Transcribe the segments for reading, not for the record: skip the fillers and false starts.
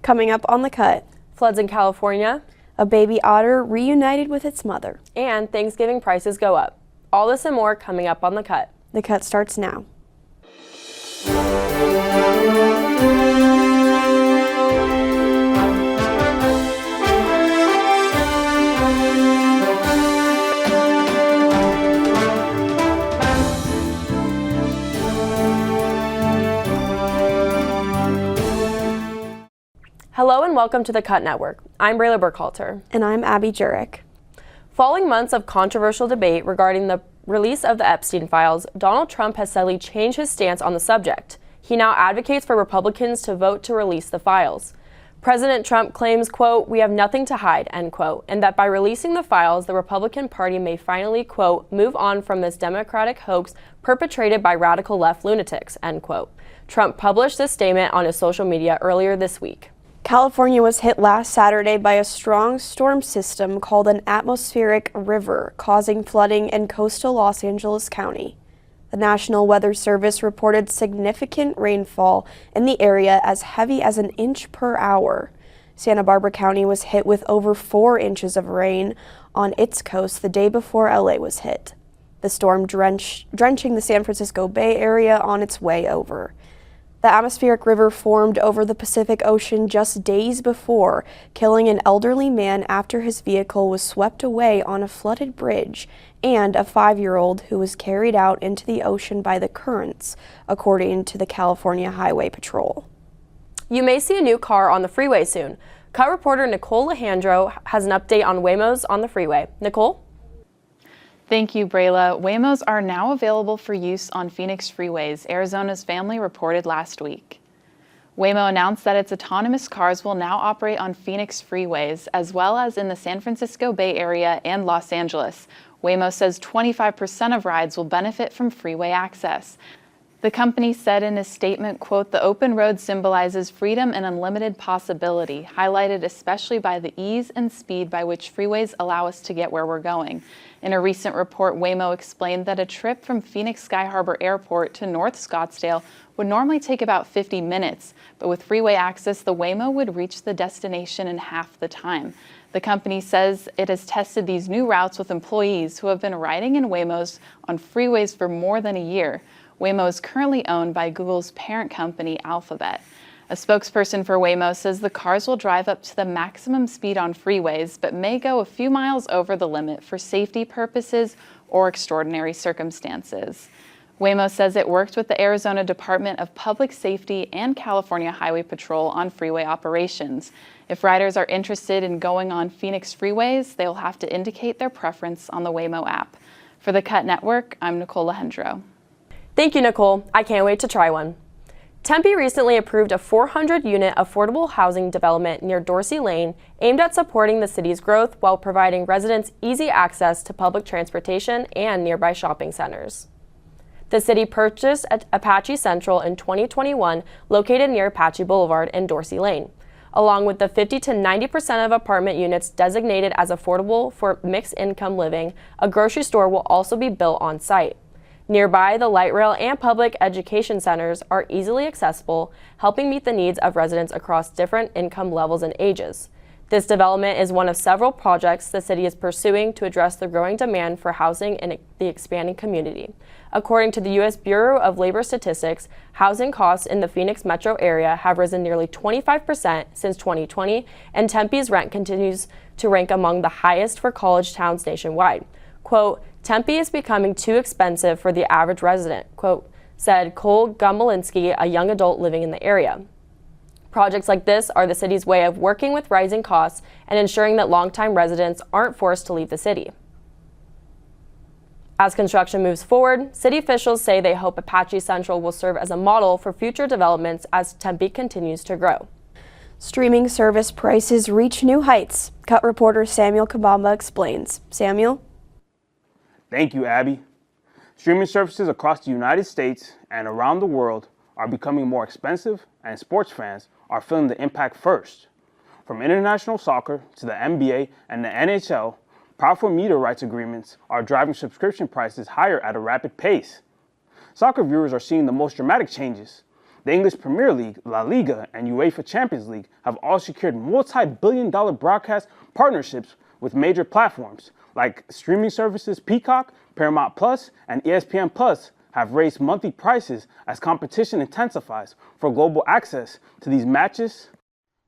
Coming up on The Cut, floods in California, a baby otter reunited with its mother, and Thanksgiving prices go up. All this and more coming up on The Cut. The Cut starts now. Hello and welcome to the Cut Network. I'm Brayla Burkhalter. And I'm Abby Jurek. Following months of controversial debate regarding the release of the Epstein files, Donald Trump has suddenly changed his stance on the subject. He now advocates for Republicans to vote to release the files. President Trump claims, quote, "We have nothing to hide," end quote, and that by releasing the files, the Republican Party may finally, quote, "move on from this Democratic hoax perpetrated by radical left lunatics," end quote. Trump published this statement on his social media earlier this week. California was hit last Saturday by a strong storm system called an atmospheric river, causing flooding in coastal Los Angeles County. The National Weather Service reported significant rainfall in the area as heavy as an inch per hour. Santa Barbara County was hit with over 4 inches of rain on its coast the day before LA was hit. The storm drenching the San Francisco Bay Area on its way over. The atmospheric river formed over the Pacific Ocean just days before, killing an elderly man after his vehicle was swept away on a flooded bridge, and a 5-year-old who was carried out into the ocean by the currents, according to the California Highway Patrol. You may see a new car on the freeway soon. Cut reporter Nicole Alejandro has an update on Waymos on the freeway. Nicole? Thank you, Brayla. Waymos are now available for use on Phoenix freeways, Arizona's Family reported last week. Waymo announced that its autonomous cars will now operate on Phoenix freeways, as well as in the San Francisco Bay Area and Los Angeles. Waymo says 25% of rides will benefit from freeway access. The company said in a statement, quote, "The open road symbolizes freedom and unlimited possibility, highlighted especially by the ease and speed by which freeways allow us to get where we're going." In a recent report, Waymo explained that a trip from Phoenix Sky Harbor Airport to North Scottsdale would normally take about 50 minutes, but with freeway access, the Waymo would reach the destination in half the time. The company says it has tested these new routes with employees who have been riding in Waymos on freeways for more than a year. Waymo is currently owned by Google's parent company, Alphabet. A spokesperson for Waymo says the cars will drive up to the maximum speed on freeways, but may go a few miles over the limit for safety purposes or extraordinary circumstances. Waymo says it worked with the Arizona Department of Public Safety and California Highway Patrol on freeway operations. If riders are interested in going on Phoenix freeways, they'll have to indicate their preference on the Waymo app. For the Cut Network, I'm Nicole Alejandro. Thank you, Nicole. I can't wait to try one. Tempe recently approved a 400-unit affordable housing development near Dorsey Lane aimed at supporting the city's growth while providing residents easy access to public transportation and nearby shopping centers. The city purchased Apache Central in 2021, located near Apache Boulevard and Dorsey Lane. Along with the 50 to 90% of apartment units designated as affordable for mixed-income living, a grocery store will also be built on site. Nearby, the light rail and public education centers are easily accessible, helping meet the needs of residents across different income levels and ages. This development is one of several projects the city is pursuing to address the growing demand for housing in the expanding community. According to the U.S. Bureau of Labor Statistics, housing costs in the Phoenix metro area have risen nearly 25% since 2020, and Tempe's rent continues to rank among the highest for college towns nationwide. Quote, "Tempe is becoming too expensive for the average resident," quote, said Cole Gomolinsky, a young adult living in the area. Projects like this are the city's way of working with rising costs and ensuring that longtime residents aren't forced to leave the city. As construction moves forward, city officials say they hope Apache Central will serve as a model for future developments as Tempe continues to grow. Streaming service prices reach new heights. Cut reporter Samuel Kabamba explains. Samuel? Thank you, Abby. Streaming services across the United States and around the world are becoming more expensive, and sports fans are feeling the impact first. From international soccer to the NBA and the NHL, powerful media rights agreements are driving subscription prices higher at a rapid pace. Soccer viewers are seeing the most dramatic changes. The English Premier League, La Liga, and UEFA Champions League have all secured multi-billion-dollar broadcast partnerships with major platforms like streaming services Peacock, Paramount Plus, and ESPN Plus have raised monthly prices as competition intensifies for global access to these matches.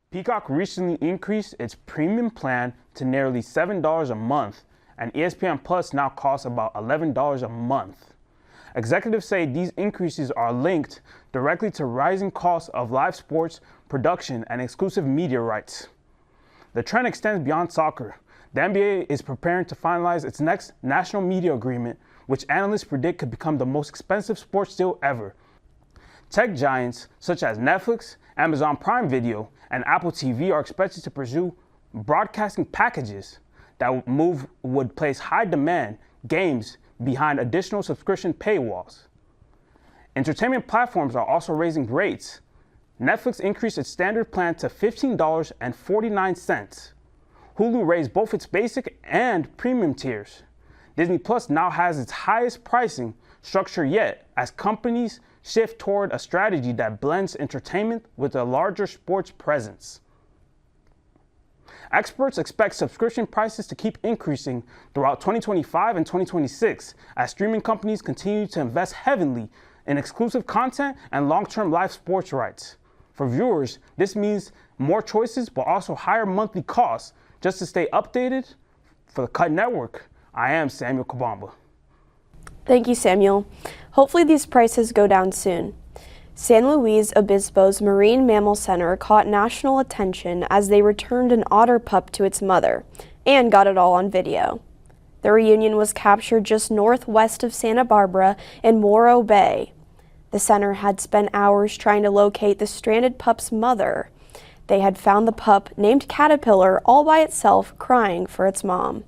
Peacock recently increased its premium plan to nearly $7 a month, and ESPN Plus now costs about $11 a month. Executives say these increases are linked directly to rising costs of live sports production and exclusive media rights. The trend extends beyond soccer. The NBA is preparing to finalize its next national media agreement, which analysts predict could become the most expensive sports deal ever. Tech giants such as Netflix, Amazon Prime Video, and Apple TV are expected to pursue broadcasting packages that would place high-demand games behind additional subscription paywalls. Entertainment platforms are also raising rates. Netflix increased its standard plan to $15.49. Hulu raised both its basic and premium tiers. Disney Plus now has its highest pricing structure yet as companies shift toward a strategy that blends entertainment with a larger sports presence. Experts expect subscription prices to keep increasing throughout 2025 and 2026 as streaming companies continue to invest heavily in exclusive content and long-term live sports rights. For viewers, this means more choices but also higher monthly costs. Just to stay updated, for the Cut Network, I am Samuel Kabamba. Thank you, Samuel. Hopefully these prices go down soon. San Luis Obispo's Marine Mammal Center caught national attention as they returned an otter pup to its mother and got it all on video. The reunion was captured just northwest of Santa Barbara in Morro Bay. The center had spent hours trying to locate the stranded pup's mother. They had found the pup, named Caterpillar, all by itself, crying for its mom.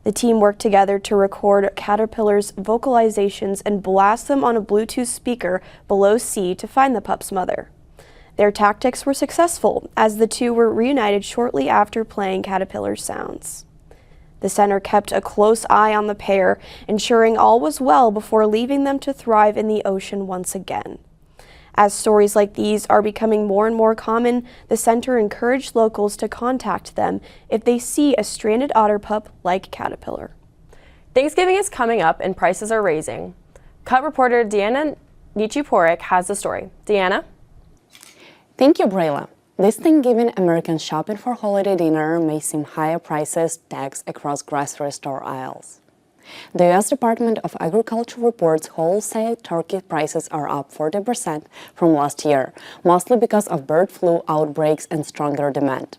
The team worked together to record Caterpillar's vocalizations and blast them on a Bluetooth speaker below sea to find the pup's mother. Their tactics were successful, as the two were reunited shortly after playing Caterpillar's sounds. The center kept a close eye on the pair, ensuring all was well before leaving them to thrive in the ocean once again. As stories like these are becoming more and more common, the center encouraged locals to contact them if they see a stranded otter pup like Caterpillar. Thanksgiving is coming up and prices are raising. Cut reporter Deanna Nichiporek has the story. Deanna? Thank you, Brayla. This Thanksgiving Americans shopping for holiday dinner may see higher prices tags across grocery store aisles. The U.S. Department of Agriculture reports wholesale turkey prices are up 40% from last year, mostly because of bird flu outbreaks and stronger demand.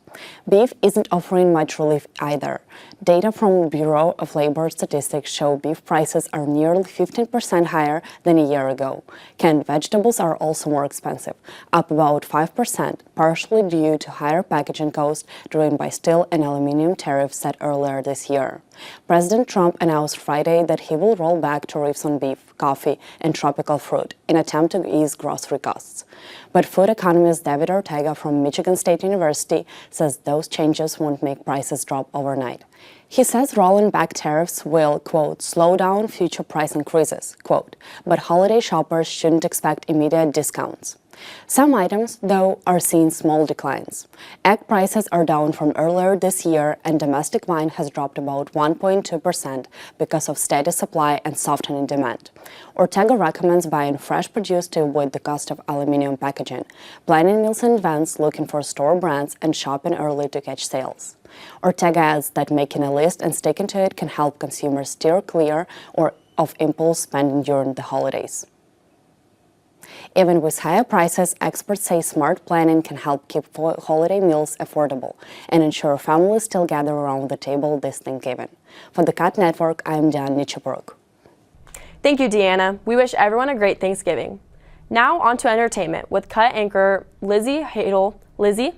Beef isn't offering much relief either. Data from the Bureau of Labor Statistics show beef prices are nearly 15% higher than a year ago. Canned vegetables are also more expensive, up about 5%, partially due to higher packaging costs driven by steel and aluminum tariffs set earlier this year. President Trump announced Friday that he will roll back tariffs on beef, coffee, and tropical fruit in an attempt to ease grocery costs. But food economist David Ortega from Michigan State University says those changes won't make prices drop overnight. He says rolling back tariffs will, quote, slow down future price increases, quote, but holiday shoppers shouldn't expect immediate discounts. Some items, though, are seeing small declines. Egg prices are down from earlier this year, and domestic wine has dropped about 1.2% because of steady supply and softening demand. Ortega recommends buying fresh produce to avoid the cost of aluminum packaging, planning meals in advance, looking for store brands, and shopping early to catch sales. Ortega adds that making a list and sticking to it can help consumers steer clear of impulse spending during the holidays. Even with higher prices, experts say smart planning can help keep holiday meals affordable and ensure families still gather around the table this Thanksgiving. For the Cut Network, I am Deanna Nichiporek. Thank you, Deanna. We wish everyone a great Thanksgiving. Now on to entertainment with Cut anchor Lizzie Hadel. Lizzie?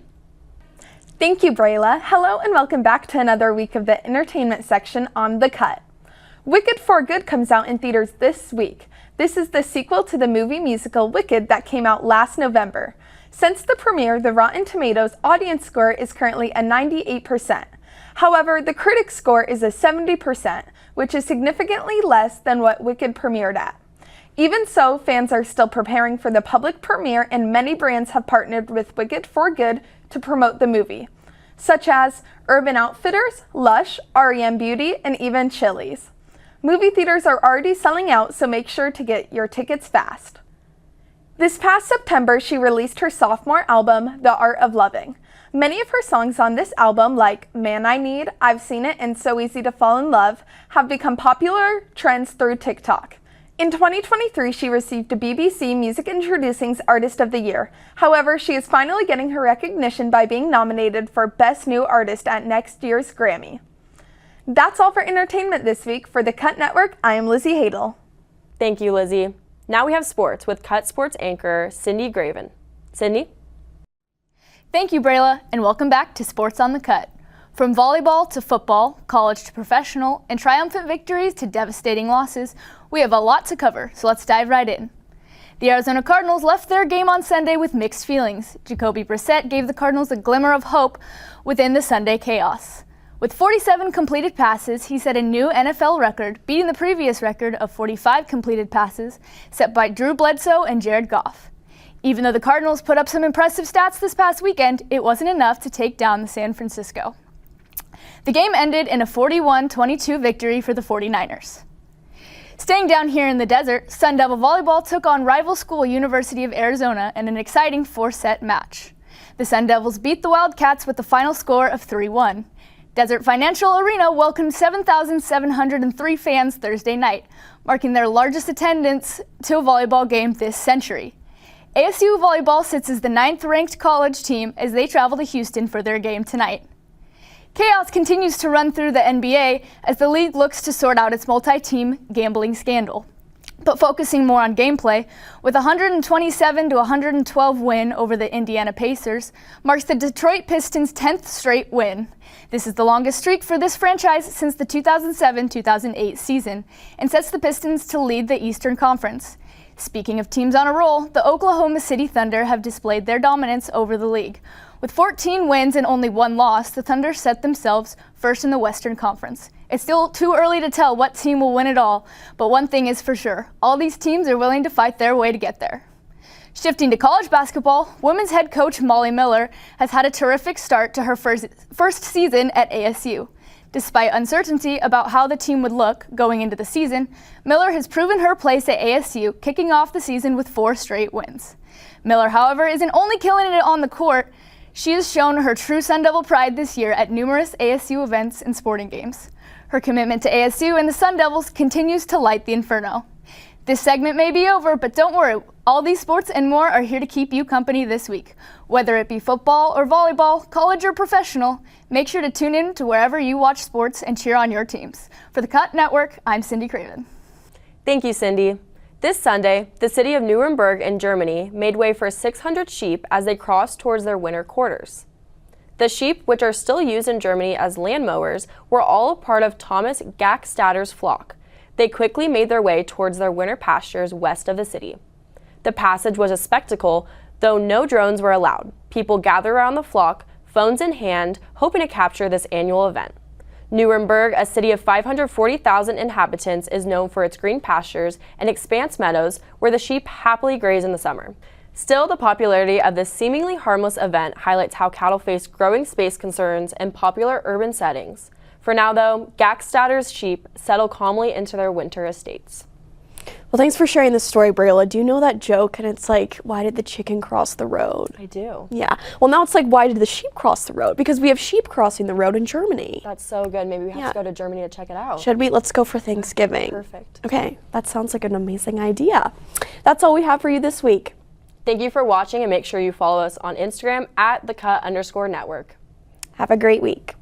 Thank you, Brayla. Hello and welcome back to another week of the entertainment section on The Cut. Wicked for Good comes out in theaters this week. This is the sequel to the movie musical Wicked that came out last November. Since the premiere, the Rotten Tomatoes audience score is currently a 98%. However, the critic score is a 70%, which is significantly less than what Wicked premiered at. Even so, fans are still preparing for the public premiere, and many brands have partnered with Wicked for Good to promote the movie, such as Urban Outfitters, Lush, REM Beauty, and even Chili's. Movie theaters are already selling out, so make sure to get your tickets fast. This past September, she released her sophomore album, The Art of Loving. Many of her songs on this album, like Man I Need, I've Seen It, and So Easy to Fall in Love, have become popular trends through TikTok. In 2023, she received a BBC Music Introducing's Artist of the Year. However, she is finally getting her recognition by being nominated for Best New Artist at next year's Grammy. That's all for entertainment this week. For the Cut Network, I am Lizzie Hadel. Thank you, Lizzie. Now we have sports with Cut Sports anchor Cindy Graven. Cindy? Thank you, Brayla, and welcome back to Sports on the Cut. From volleyball to football, college to professional, and triumphant victories to devastating losses, we have a lot to cover, so let's dive right in. The Arizona Cardinals left their game on Sunday with mixed feelings. Jacoby Brissett gave the Cardinals a glimmer of hope within the Sunday chaos. With 47 completed passes, he set a new NFL record, beating the previous record of 45 completed passes set by Drew Bledsoe and Jared Goff. Even though the Cardinals put up some impressive stats this past weekend, it wasn't enough to take down the San Francisco. The game ended in a 41-22 victory for the 49ers. Staying down here in the desert, Sun Devil Volleyball took on rival school University of Arizona in an exciting 4-set match. The Sun Devils beat the Wildcats with the final score of 3-1. Desert Financial Arena welcomed 7,703 fans Thursday night, marking their largest attendance to a volleyball game this century. ASU Volleyball sits as the 9th-ranked college team as they travel to Houston for their game tonight. Chaos continues to run through the NBA as the league looks to sort out its multi-team gambling scandal. But focusing more on gameplay, with a 127-112 win over the Indiana Pacers, marks the Detroit Pistons' 10th straight win. This is the longest streak for this franchise since the 2007-2008 season, and sets the Pistons to lead the Eastern Conference. Speaking of teams on a roll, the Oklahoma City Thunder have displayed their dominance over the league. With 14 wins and only 1 loss, the Thunder set themselves first in the Western Conference. It's still too early to tell what team will win it all, but one thing is for sure, all these teams are willing to fight their way to get there. Shifting to college basketball, women's head coach Molly Miller has had a terrific start to her first season at ASU. Despite uncertainty about how the team would look going into the season, Miller has proven her place at ASU, kicking off the season with 4 straight wins. Miller, however, isn't only killing it on the court. She has shown her true Sun Devil pride this year at numerous ASU events and sporting games. Her commitment to ASU and the Sun Devils continues to light the inferno. This segment may be over, but don't worry, all these sports and more are here to keep you company this week. Whether it be football or volleyball, college or professional, make sure to tune in to wherever you watch sports and cheer on your teams. For the Cut Network, I'm Cindy Craven. Thank you, Cindy. This Sunday, the city of Nuremberg in Germany made way for 600 sheep as they crossed towards their winter quarters. The sheep, which are still used in Germany as land mowers, were all a part of Thomas Gackstadter's flock. They quickly made their way towards their winter pastures west of the city. The passage was a spectacle, though no drones were allowed. People gathered around the flock, phones in hand, hoping to capture this annual event. Nuremberg, a city of 540,000 inhabitants, is known for its green pastures and expanse meadows where the sheep happily graze in the summer. Still, the popularity of this seemingly harmless event highlights how cattle face growing space concerns in popular urban settings. For now, though, Gackstadter's sheep settle calmly into their winter estates. Well, thanks for sharing this story, Brayla. Do you know that joke? And it's like, why did the chicken cross the road? I do. Yeah. Well, now it's like, why did the sheep cross the road? Because we have sheep crossing the road in Germany. That's so good. Maybe we have to go to Germany to check it out. Should we? Let's go for Thanksgiving. Perfect. Okay. That sounds like an amazing idea. That's all we have for you this week. Thank you for watching, and make sure you follow us on Instagram at @thecut_network. Have a great week.